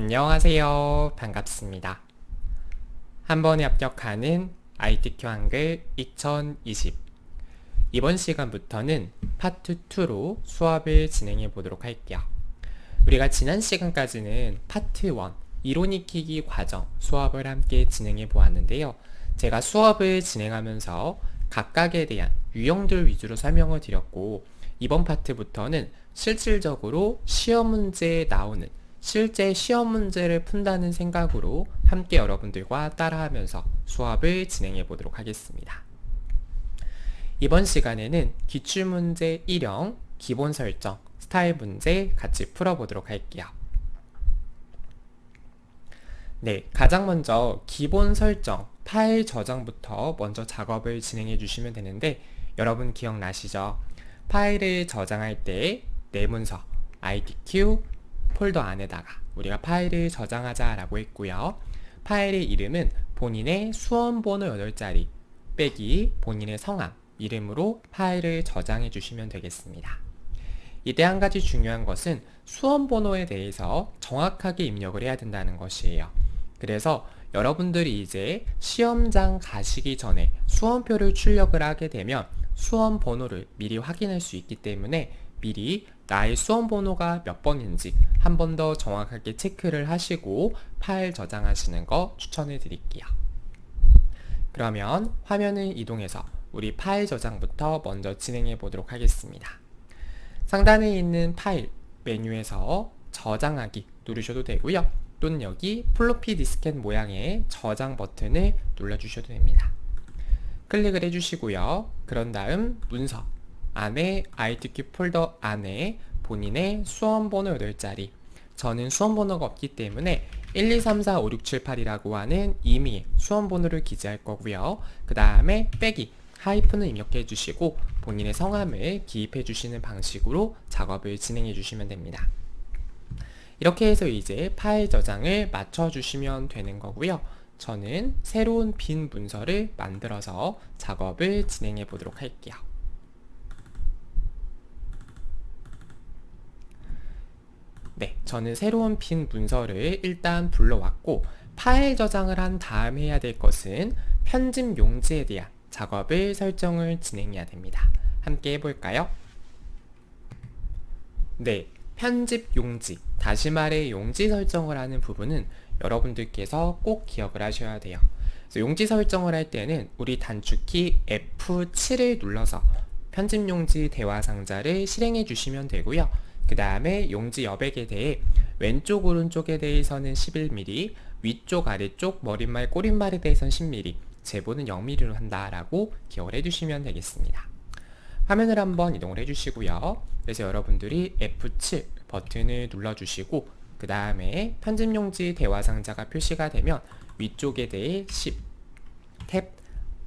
안녕하세요. 반갑습니다. 한 번에 합격하는 ITQ 한글 2020. 이번 시간부터는 파트 2로 수업을 진행해 보도록 할게요. 우리가 지난 시간까지는 파트 1, 이론 익히기 과정 수업을 함께 진행해 보았는데요. 제가 수업을 진행하면서 각각에 대한 유형들 위주로 설명을 드렸고, 이번 파트부터는 실질적으로 시험 문제에 나오는 실제 시험 문제를 푼다는 생각으로 함께 여러분들과 따라하면서 수업을 진행해 보도록 하겠습니다. 이번 시간에는 기출문제 1형, 기본 설정, 스타일 문제 같이 풀어보도록 할게요. 네, 가장 먼저 기본 설정, 파일 저장부터 먼저 작업을 진행해 주시면 되는데, 여러분 기억나시죠? 파일을 저장할 때 내 문서, ITQ 폴더 안에다가 우리가 파일을 저장하자 라고 했고요. 파일의 이름은 본인의 수험번호 8자리 빼기 본인의 성함, 이름으로 파일을 저장해 주시면 되겠습니다. 이때 한 가지 중요한 것은 수험번호에 대해서 정확하게 입력을 해야 된다는 것이에요. 그래서 여러분들이 이제 시험장 가시기 전에 수험표를 출력을 하게 되면 수험번호를 미리 확인할 수 있기 때문에 미리 나의 수험번호가 몇 번인지 한 번 더 정확하게 체크를 하시고 파일 저장하시는 거 추천해 드릴게요. 그러면 화면을 이동해서 우리 파일 저장부터 먼저 진행해 보도록 하겠습니다. 상단에 있는 파일 메뉴에서 저장하기 누르셔도 되고요. 또는 여기 플로피 디스켓 모양의 저장 버튼을 눌러주셔도 됩니다. 클릭을 해주시고요. 그런 다음 문서 안에 ITQ 폴더 안에 본인의 수험번호 8자리, 저는 수험번호가 없기 때문에 1, 2, 3, 4, 5, 6, 7, 8이라고 하는 임의의 수험번호를 기재할 거고요. 그 다음에 빼기 하이픈을 입력해 주시고 본인의 성함을 기입해 주시는 방식으로 작업을 진행해 주시면 됩니다. 이렇게 해서 이제 파일 저장을 맞춰 주시면 되는 거고요. 저는 새로운 빈 문서를 만들어서 작업을 진행해 보도록 할게요. 네, 저는 새로운 빈 문서를 일단 불러왔고, 파일 저장을 한 다음 해야 될 것은 편집 용지에 대한 작업을 설정을 진행해야 됩니다. 함께 해볼까요? 네, 편집 용지, 다시 말해 용지 설정을 하는 부분은 여러분들께서 꼭 기억을 하셔야 돼요. 그래서 용지 설정을 할 때는 우리 단축키 F7을 눌러서 편집 용지 대화 상자를 실행해 주시면 되고요. 그 다음에 용지 여백에 대해 왼쪽 오른쪽에 대해서는 11mm, 위쪽 아래쪽 머릿말 꼬릿말에 대해서는 10mm, 제보는 0mm로 한다라고 기억을 해주시면 되겠습니다. 화면을 한번 이동을 해주시고요. 그래서 여러분들이 F7 버튼을 눌러주시고 그 다음에 편집 용지 대화 상자가 표시가 되면 위쪽에 대해 10, 탭,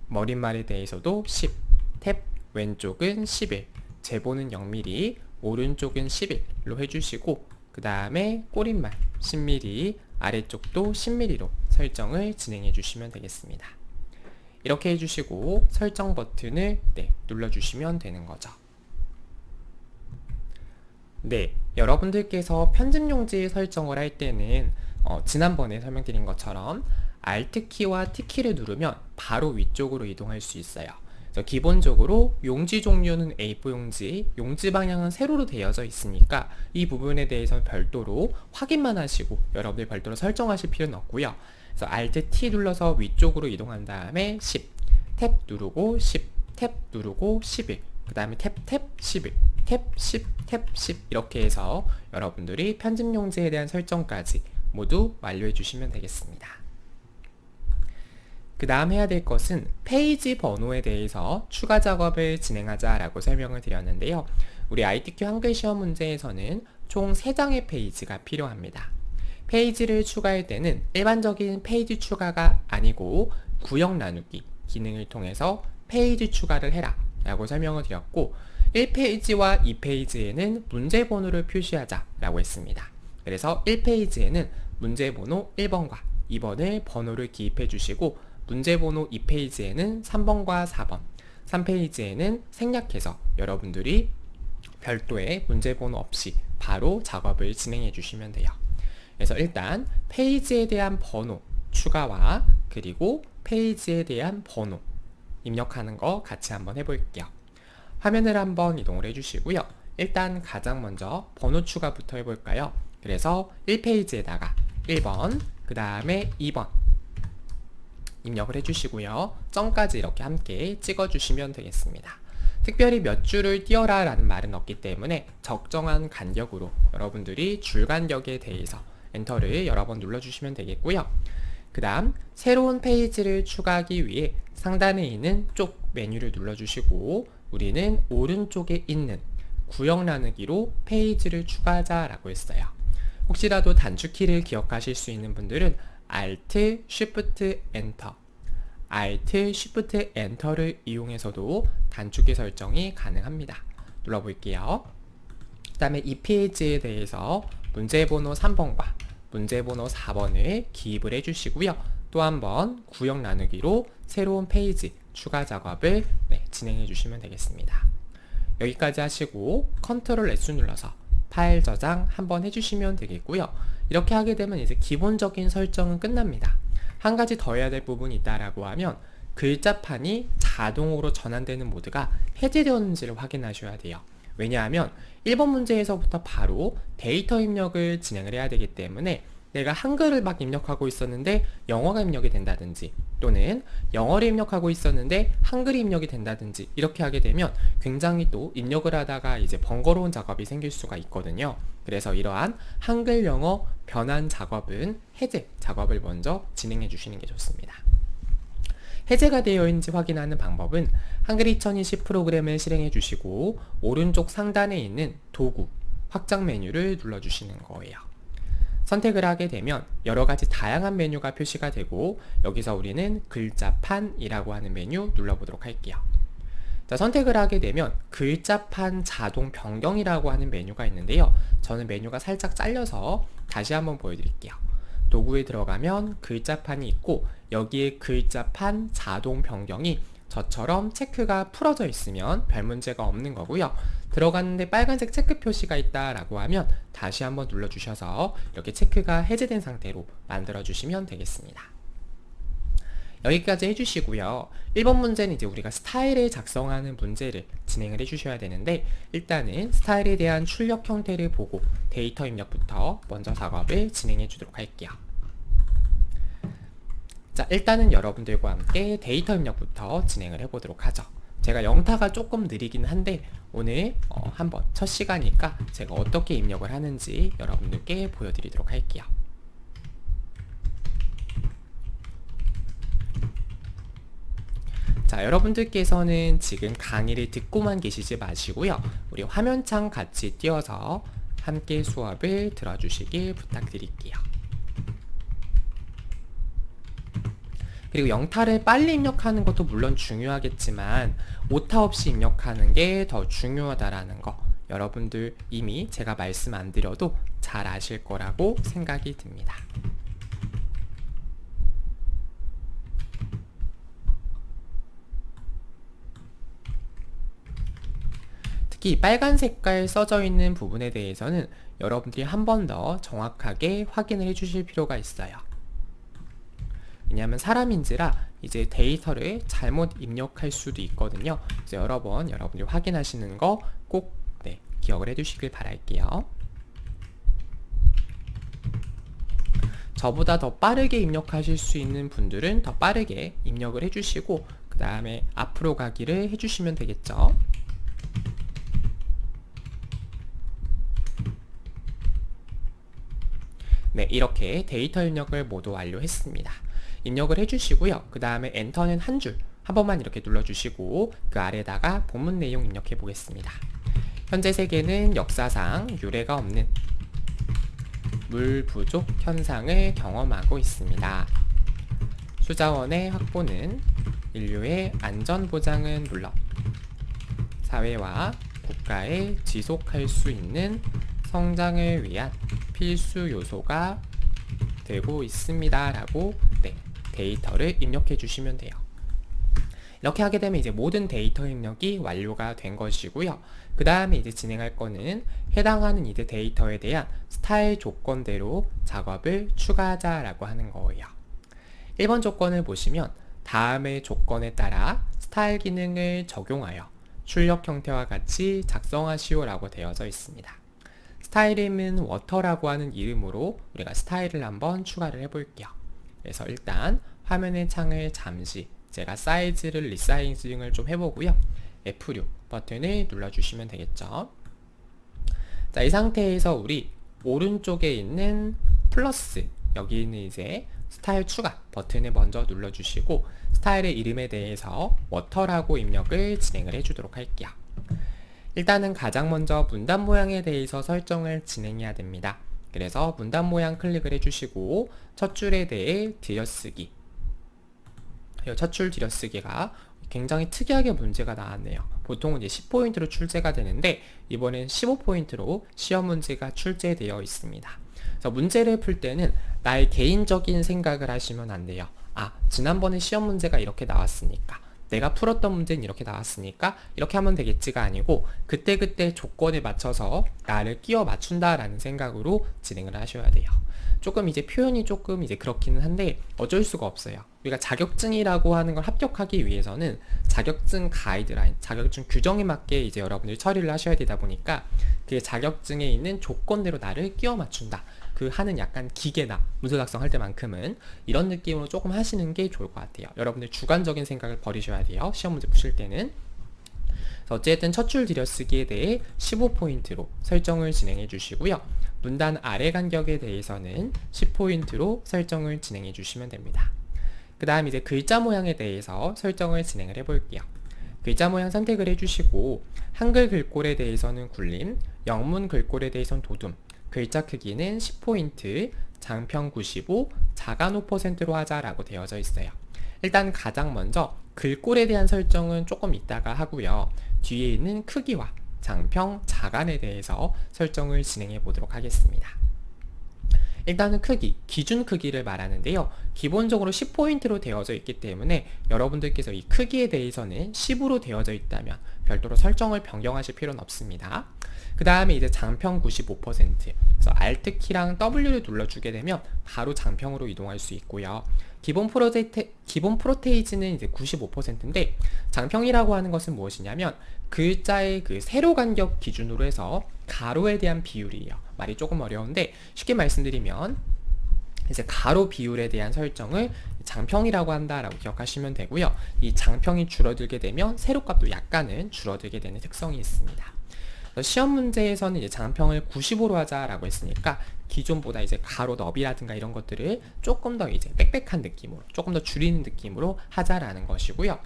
머릿말에 대해서도 10, 탭, 왼쪽은 11, 제보는 0mm, 오른쪽은 11로 해주시고 그 다음에 꼬릿말 10mm, 아래쪽도 10mm로 설정을 진행해 주시면 되겠습니다. 이렇게 해주시고 설정 버튼을 눌러주시면 되는 거죠. 네, 여러분들께서 편집 용지 설정을 할 때는 지난번에 설명드린 것처럼 Alt키와 T키를 누르면 바로 위쪽으로 이동할 수 있어요. 기본적으로 용지 종류는 A4 용지, 용지 방향은 세로로 되어져 있으니까 이 부분에 대해서 별도로 확인만 하시고 여러분들 별도로 설정하실 필요는 없고요. 그래서 Alt T 눌러서 위쪽으로 이동한 다음에 10, 탭 누르고 10, 탭 누르고 11, 그 다음에 탭 11, 탭 10, 탭 10 이렇게 해서 여러분들이 편집 용지에 대한 설정까지 모두 완료해 주시면 되겠습니다. 그 다음 해야 될 것은 페이지 번호에 대해서 추가 작업을 진행하자 라고 설명을 드렸는데요. 우리 ITQ 한글 시험 문제에서는 총 3장의 페이지가 필요합니다. 페이지를 추가할 때는 일반적인 페이지 추가가 아니고 구역 나누기 기능을 통해서 페이지 추가를 해라 라고 설명을 드렸고 1페이지와 2페이지에는 문제 번호를 표시하자 라고 했습니다. 그래서 1페이지에는 문제 번호 1번과 2번을 번호를 기입해 주시고 문제번호 2페이지에는 3번과 4번, 3페이지에는 생략해서 여러분들이 별도의 문제번호 없이 바로 작업을 진행해 주시면 돼요. 그래서 일단 페이지에 대한 번호 추가와 그리고 페이지에 대한 번호 입력하는 거 같이 한번 해볼게요. 화면을 한번 이동을 해주시고요. 일단 가장 먼저 번호 추가부터 해볼까요? 그래서 1페이지에다가 1번, 그 다음에 2번 입력을 해주시고요. 점까지 이렇게 함께 찍어주시면 되겠습니다. 특별히 몇 줄을 띄어라 라는 말은 없기 때문에 적정한 간격으로 여러분들이 줄 간격에 대해서 엔터를 여러 번 눌러주시면 되겠고요. 그 다음 새로운 페이지를 추가하기 위해 상단에 있는 쪽 메뉴를 눌러주시고 우리는 오른쪽에 있는 구역 나누기로 페이지를 추가하자 라고 했어요. 혹시라도 단축키를 기억하실 수 있는 분들은 Alt, Shift, Enter Alt, Shift, Enter를 이용해서도 단축키 설정이 가능합니다. 눌러볼게요. 그 다음에 이 페이지에 대해서 문제번호 3번과 문제번호 4번을 기입을 해주시고요. 또 한번 구역 나누기로 새로운 페이지 추가 작업을 진행해 주시면 되겠습니다. 여기까지 하시고 컨트롤 S 눌러서 파일 저장 한번 해주시면 되겠고요. 이렇게 하게 되면 이제 기본적인 설정은 끝납니다. 한 가지 더 해야 될 부분이 있다라고 하면 글자판이 자동으로 전환되는 모드가 해제되었는지를 확인하셔야 돼요. 왜냐하면 1번 문제에서부터 바로 데이터 입력을 진행을 해야 되기 때문에 내가 한글을 막 입력하고 있었는데 영어가 입력이 된다든지 또는 영어를 입력하고 있었는데 한글이 입력이 된다든지 이렇게 하게 되면 굉장히 또 입력을 하다가 이제 번거로운 작업이 생길 수가 있거든요. 그래서 이러한 한글 영어 변환 작업은 해제 작업을 먼저 진행해 주시는 게 좋습니다. 해제가 되어 있는지 확인하는 방법은 한글 2020 프로그램을 실행해 주시고 오른쪽 상단에 있는 도구 확장 메뉴를 눌러 주시는 거예요. 선택을 하게 되면 여러가지 다양한 메뉴가 표시가 되고 여기서 우리는 글자판이라고 하는 메뉴 눌러보도록 할게요. 자, 선택을 하게 되면 글자판 자동 변경이라고 하는 메뉴가 있는데요. 저는 메뉴가 살짝 잘려서 다시 한번 보여드릴게요. 도구에 들어가면 글자판이 있고 여기에 글자판 자동 변경이 저처럼 체크가 풀어져 있으면 별 문제가 없는 거고요. 들어갔는데 빨간색 체크 표시가 있다라고 하면 다시 한번 눌러주셔서 이렇게 체크가 해제된 상태로 만들어주시면 되겠습니다. 여기까지 해주시고요. 1번 문제는 이제 우리가 스타일을 작성하는 문제를 진행을 해주셔야 되는데 일단은 스타일에 대한 출력 형태를 보고 데이터 입력부터 먼저 작업을 진행해 주도록 할게요. 자, 일단은 여러분들과 함께 데이터 입력부터 진행을 해보도록 하죠. 제가 영타가 조금 느리긴 한데 오늘 한번 첫 시간이니까 제가 어떻게 입력을 하는지 여러분들께 보여드리도록 할게요. 자, 여러분들께서는 지금 강의를 듣고만 계시지 마시고요. 우리 화면창 같이 띄워서 함께 수업을 들어주시길 부탁드릴게요. 그리고 영타를 빨리 입력하는 것도 물론 중요하겠지만 오타 없이 입력하는 게 더 중요하다라는 거 여러분들 이미 제가 말씀 안 드려도 잘 아실 거라고 생각이 듭니다. 특히 빨간 색깔 써져 있는 부분에 대해서는 여러분들이 한 번 더 정확하게 확인을 해 주실 필요가 있어요. 왜냐하면 사람인지라 이제 데이터를 잘못 입력할 수도 있거든요. 그래서 여러 번 여러분들이 확인하시는 거 꼭 기억을 해 두시길 바랄게요. 저보다 더 빠르게 입력하실 수 있는 분들은 더 빠르게 입력을 해주시고 그 다음에 앞으로 가기를 해주시면 되겠죠. 네, 이렇게 데이터 입력을 모두 완료했습니다. 입력을 해주시고요. 그 다음에 엔터는 한 줄, 한 번만 이렇게 눌러주시고 그 아래다가 본문 내용 입력해 보겠습니다. 현재 세계는 역사상 유례가 없는 물 부족 현상을 경험하고 있습니다. 수자원의 확보는 인류의 안전보장은 물론 사회와 국가의 지속할 수 있는 성장을 위한 필수 요소가 되고 있습니다 라고 데이터를 입력해 주시면 돼요. 이렇게 하게 되면 이제 모든 데이터 입력이 완료가 된 것이고요. 그 다음에 이제 진행할 거는 해당하는 이제 데이터에 대한 스타일 조건대로 작업을 추가하자라고 하는 거예요. 1번 조건을 보시면 다음의 조건에 따라 스타일 기능을 적용하여 출력 형태와 같이 작성하시오 라고 되어져 있습니다. 스타일 이름은 워터라고 하는 이름으로 우리가 스타일을 한번 추가를 해볼게요. 그래서 일단 화면의 창을 잠시 제가 사이즈를 리사이징을 좀 해보고요. F6 버튼을 눌러주시면 되겠죠. 자, 이 상태에서 우리 오른쪽에 있는 플러스, 여기 있는 이제 스타일 추가 버튼을 먼저 눌러주시고 스타일의 이름에 대해서 워터라고 입력을 진행을 해주도록 할게요. 일단은 가장 먼저 문단 모양에 대해서 설정을 진행해야 됩니다. 그래서 문단 모양 클릭을 해주시고 첫 줄에 대해 들여쓰기, 첫 줄 들여쓰기가 굉장히 특이하게 문제가 나왔네요. 보통은 이제 10포인트로 출제가 되는데 이번엔 15포인트로 시험 문제가 출제되어 있습니다. 그래서 문제를 풀 때는 나의 개인적인 생각을 하시면 안 돼요. 아, 지난번에 시험 문제가 이렇게 나왔으니까, 내가 풀었던 문제는 이렇게 나왔으니까 이렇게 하면 되겠지가 아니고 그때그때 조건에 맞춰서 나를 끼워 맞춘다라는 생각으로 진행을 하셔야 돼요. 조금 이제 표현이 조금 이제 그렇기는 한데 어쩔 수가 없어요. 우리가 자격증이라고 하는 걸 합격하기 위해서는 자격증 가이드라인, 자격증 규정에 맞게 이제 여러분들이 처리를 하셔야 되다 보니까 그 자격증에 있는 조건대로 나를 끼워 맞춘다. 그 하는 약간 기계나 문서 작성할 때만큼은 이런 느낌으로 조금 하시는 게 좋을 것 같아요. 여러분들 주관적인 생각을 버리셔야 돼요. 시험 문제 푸실 때는. 어쨌든 첫 줄 들여쓰기에 대해 15포인트로 설정을 진행해 주시고요. 문단 아래 간격에 대해서는 10포인트로 설정을 진행해 주시면 됩니다. 그 다음 이제 글자 모양에 대해서 설정을 진행을 해 볼게요. 글자 모양 선택을 해주시고 한글 글꼴에 대해서는 굴림, 영문 글꼴에 대해서는 도둠, 글자 크기는 10포인트, 장평 95, 자간 5%로 하자라고 되어져 있어요. 일단 가장 먼저 글꼴에 대한 설정은 조금 이따가 하고요. 뒤에 있는 크기와 장평, 자간에 대해서 설정을 진행해 보도록 하겠습니다. 일단은 크기, 기준 크기를 말하는데요. 기본적으로 10포인트로 되어져 있기 때문에 여러분들께서 이 크기에 대해서는 10으로 되어져 있다면 별도로 설정을 변경하실 필요는 없습니다. 그 다음에 이제 장평 95%, 그래서 Alt키랑 W를 눌러주게 되면 바로 장평으로 이동할 수 있고요. 기본 프로테이지는 이제 95%인데 장평이라고 하는 것은 무엇이냐면 글자의 그 세로 간격 기준으로 해서 가로에 대한 비율이에요. 말이 조금 어려운데 쉽게 말씀드리면 이제 가로 비율에 대한 설정을 장평이라고 한다라고 기억하시면 되고요. 이 장평이 줄어들게 되면 세로값도 약간은 줄어들게 되는 특성이 있습니다. 시험 문제에서는 이제 장평을 95로 하자라고 했으니까 기존보다 이제 가로 너비라든가 이런 것들을 조금 더 이제 빽빽한 느낌으로, 조금 더 줄이는 느낌으로 하자라는 것이고요.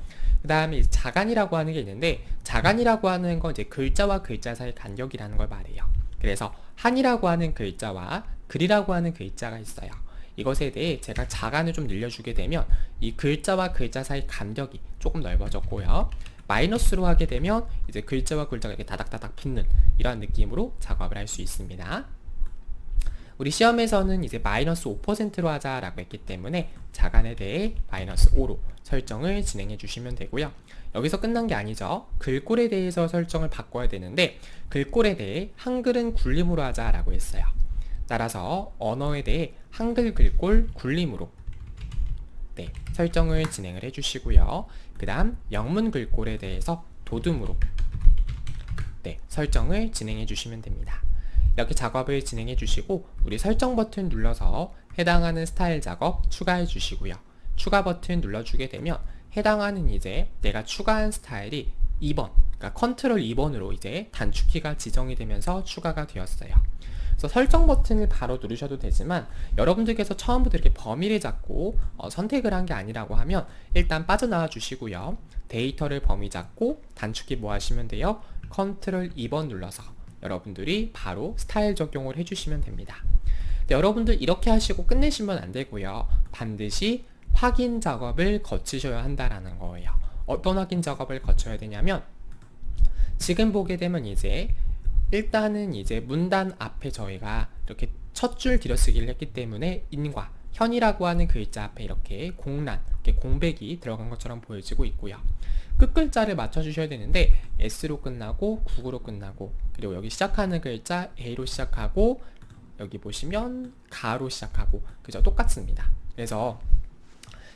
그 다음에 자간이라고 하는 게 있는데 자간이라고 하는 건 이제 글자와 글자 사이 간격이라는 걸 말해요. 그래서 한이라고 하는 글자와 글이라고 하는 글자가 있어요. 이것에 대해 제가 자간을 좀 늘려주게 되면 이 글자와 글자 사이 간격이 조금 넓어졌고요. 마이너스로 하게 되면 이제 글자와 글자가 이렇게 다닥다닥 붙는 이러한 느낌으로 작업을 할 수 있습니다. 우리 시험에서는 이제 마이너스 5%로 하자라고 했기 때문에 자간에 대해 마이너스 5로 설정을 진행해 주시면 되고요. 여기서 끝난 게 아니죠. 글꼴에 대해서 설정을 바꿔야 되는데 글꼴에 대해 한글은 굴림으로 하자라고 했어요. 따라서 언어에 대해 한글 글꼴 굴림으로 설정을 진행을 해주시고요. 그 다음 영문 글꼴에 대해서 도둠으로 설정을 진행해 주시면 됩니다. 이렇게 작업을 진행해 주시고 우리 설정 버튼 눌러서 해당하는 스타일 작업 추가해 주시고요. 추가 버튼 눌러주게 되면 해당하는 이제 내가 추가한 스타일이 2번, 그러니까 컨트롤 2번으로 이제 단축키가 지정이 되면서 추가가 되었어요. 그래서 설정 버튼을 바로 누르셔도 되지만 여러분들께서 처음부터 이렇게 범위를 잡고 선택을 한 게 아니라고 하면 일단 빠져나와 주시고요. 데이터를 범위 잡고 단축키 뭐 하시면 돼요? 컨트롤 2번 눌러서 여러분들이 바로 스타일 적용을 해주시면 됩니다. 여러분들 이렇게 하시고 끝내시면 안 되고요. 반드시 확인 작업을 거치셔야 한다라는 거예요. 어떤 확인 작업을 거쳐야 되냐면 지금 보게 되면 이제 일단은 이제 문단 앞에 저희가 이렇게 첫 줄 들여쓰기를 했기 때문에 인과 현이라고 하는 글자 앞에 이렇게 공란, 이렇게 공백이 들어간 것처럼 보여지고 있고요. 끝글자를 맞춰주셔야 되는데 S로 끝나고 국으로 끝나고, 그리고 여기 시작하는 글자 A로 시작하고, 여기 보시면 가로 시작하고, 그죠? 똑같습니다. 그래서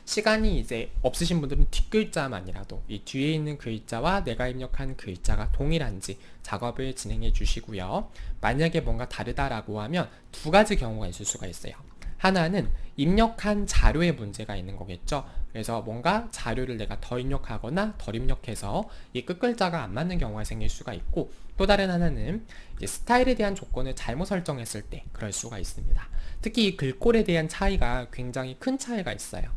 시간이 이제 없으신 분들은 뒷글자만이라도 이 뒤에 있는 글자와 내가 입력한 글자가 동일한지 작업을 진행해 주시고요. 만약에 뭔가 다르다라고 하면 두 가지 경우가 있을 수가 있어요. 하나는 입력한 자료에 문제가 있는 거겠죠. 그래서 뭔가 자료를 내가 더 입력하거나 덜 입력해서 이 끝글자가 안 맞는 경우가 생길 수가 있고, 또 다른 하나는 이제 스타일에 대한 조건을 잘못 설정했을 때 그럴 수가 있습니다. 특히 이 글꼴에 대한 차이가 굉장히 큰 차이가 있어요.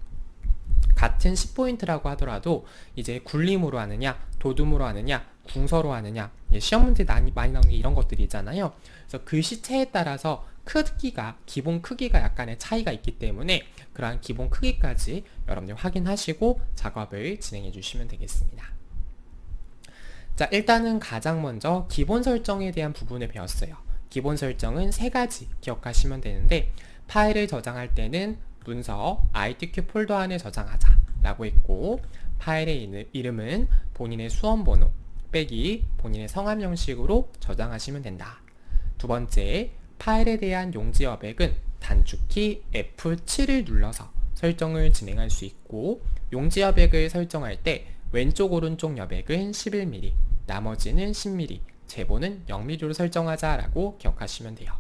같은 10포인트라고 하더라도 이제 굴림으로 하느냐, 도둠으로 하느냐, 궁서로 하느냐, 시험 문제 많이 나오는 게 이런 것들이잖아요. 그래서 글씨체에 따라서 기본 크기가 약간의 차이가 있기 때문에 그러한 기본 크기까지 여러분들 확인하시고 작업을 진행해 주시면 되겠습니다. 자, 일단은 가장 먼저 기본 설정에 대한 부분을 배웠어요. 기본 설정은 세 가지 기억하시면 되는데, 파일을 저장할 때는 문서 ITQ 폴더 안에 저장하자 라고 했고, 파일의 이름은 본인의 수험번호 빼기 본인의 성함 형식으로 저장하시면 된다. 두 번째, 파일에 대한 용지 여백은 단축키 F7을 눌러서 설정을 진행할 수 있고, 용지 여백을 설정할 때 왼쪽 오른쪽 여백은 11mm, 나머지는 10mm, 제보는 0mm로 설정하자 라고 기억하시면 돼요.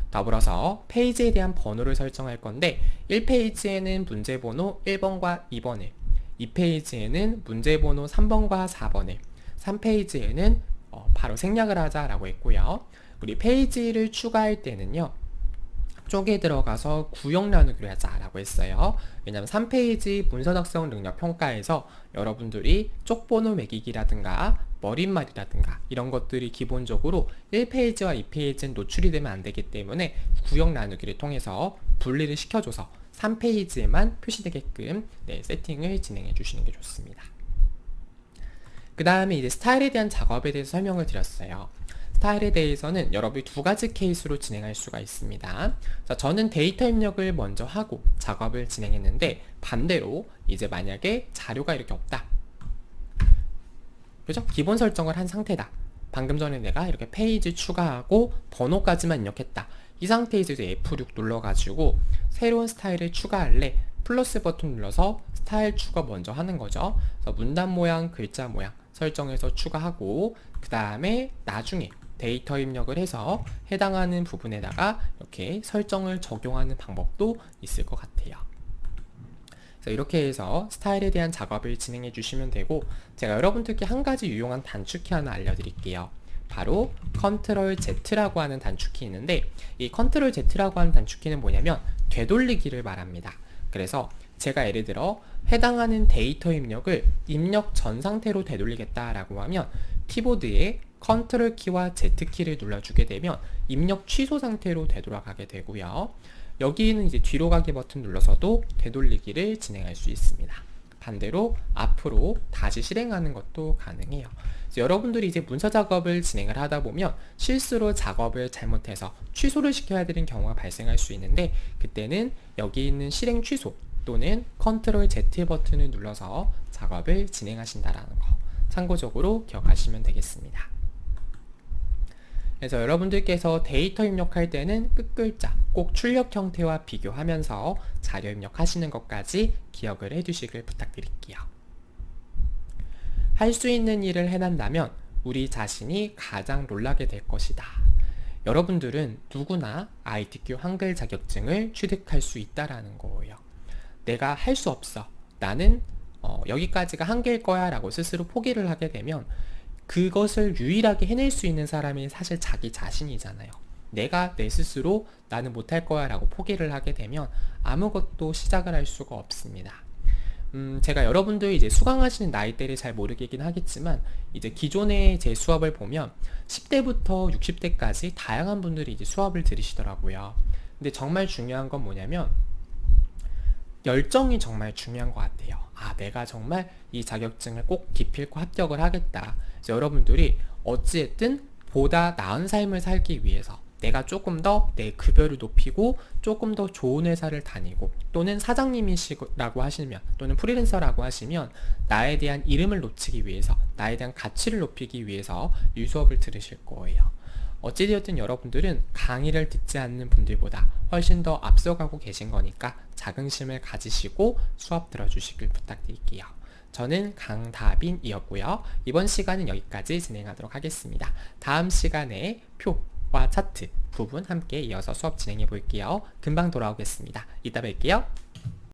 더불어서 페이지에 대한 번호를 설정할 건데, 1페이지에는 문제번호 1번과 2번을, 2페이지에는 문제번호 3번과 4번을, 3페이지에는 바로 생략을 하자라고 했고요. 우리 페이지를 추가할 때는요, 쪽에 들어가서 구역 나누기로 하자라고 했어요. 왜냐하면 3페이지 문서 작성 능력 평가에서 여러분들이 쪽번호 매기기라든가 머릿말이라든가 이런 것들이 기본적으로 1페이지와 2페이지는 노출이 되면 안 되기 때문에 구역 나누기를 통해서 분리를 시켜줘서 3페이지에만 표시되게끔 세팅을 진행해 주시는 게 좋습니다. 그 다음에 이제 스타일에 대한 작업에 대해서 설명을 드렸어요. 스타일에 대해서는 여러분이 두 가지 케이스로 진행할 수가 있습니다. 자, 저는 데이터 입력을 먼저 하고 작업을 진행했는데, 반대로 이제 만약에 자료가 이렇게 없다, 그죠? 기본 설정을 한 상태다. 방금 전에 내가 이렇게 페이지 추가하고 번호까지만 입력했다. 이 상태에서 이제 F6 눌러가지고 새로운 스타일을 추가할래, 플러스 버튼 눌러서 스타일 추가 먼저 하는 거죠. 그래서 문단 모양, 글자 모양 설정해서 추가하고, 그 다음에 나중에 데이터 입력을 해서 해당하는 부분에다가 이렇게 설정을 적용하는 방법도 있을 것 같아요. 그래서 이렇게 해서 스타일에 대한 작업을 진행해 주시면 되고, 제가 여러분들께 한 가지 유용한 단축키 하나 알려드릴게요. 바로 컨트롤 Z라고 하는 단축키 있는데, 이 컨트롤 Z라고 하는 단축키는 뭐냐면 되돌리기를 말합니다. 그래서 제가 예를 들어 해당하는 데이터 입력을 입력 전 상태로 되돌리겠다라고 하면 키보드에 컨트롤 키와 Z 키를 눌러주게 되면 입력 취소 상태로 되돌아가게 되고요. 여기는 이제 뒤로 가기 버튼 눌러서도 되돌리기를 진행할 수 있습니다. 반대로 앞으로 다시 실행하는 것도 가능해요. 그래서 여러분들이 이제 문서 작업을 진행을 하다 보면 실수로 작업을 잘못해서 취소를 시켜야 되는 경우가 발생할 수 있는데, 그때는 여기 있는 실행 취소 또는 컨트롤 Z 버튼을 눌러서 작업을 진행하신다라는 거 참고적으로 기억하시면 되겠습니다. 그래서 여러분들께서 데이터 입력할 때는 끝글자 꼭 출력 형태와 비교하면서 자료 입력하시는 것까지 기억을 해두시길 부탁드릴게요. 할 수 있는 일을 해낸다면 우리 자신이 가장 놀라게 될 것이다. 여러분들은 누구나 ITQ 한글 자격증을 취득할 수 있다라는 거예요. 내가 할 수 없어, 나는 여기까지가 한계일 거야 라고 스스로 포기를 하게 되면 그것을 유일하게 해낼 수 있는 사람이 사실 자기 자신이잖아요. 내가 내 스스로 나는 못할 거야 라고 포기를 하게 되면 아무것도 시작을 할 수가 없습니다. 제가 여러분들이 이제 수강하시는 나이대를 잘 모르겠긴 하겠지만, 이제 기존의 제 수업을 보면 10대부터 60대까지 다양한 분들이 이제 수업을 들으시더라고요. 근데 정말 중요한 건 뭐냐면 열정이 정말 중요한 것 같아요. 아, 내가 정말 이 자격증을 꼭 기필코 합격을 하겠다. 그래서 여러분들이 어찌됐든 보다 나은 삶을 살기 위해서 내가 조금 더 내 급여를 높이고 조금 더 좋은 회사를 다니고 또는 사장님이시라고 하시면 또는 프리랜서라고 하시면 나에 대한 이름을 놓치기 위해서 나에 대한 가치를 높이기 위해서 이 수업을 들으실 거예요. 어찌되었든 여러분들은 강의를 듣지 않는 분들보다 훨씬 더 앞서가고 계신 거니까 자긍심을 가지시고 수업 들어주시길 부탁드릴게요. 저는 강다빈이었고요. 이번 시간은 여기까지 진행하도록 하겠습니다. 다음 시간에 표와 차트 부분 함께 이어서 수업 진행해 볼게요. 금방 돌아오겠습니다. 이따 뵐게요.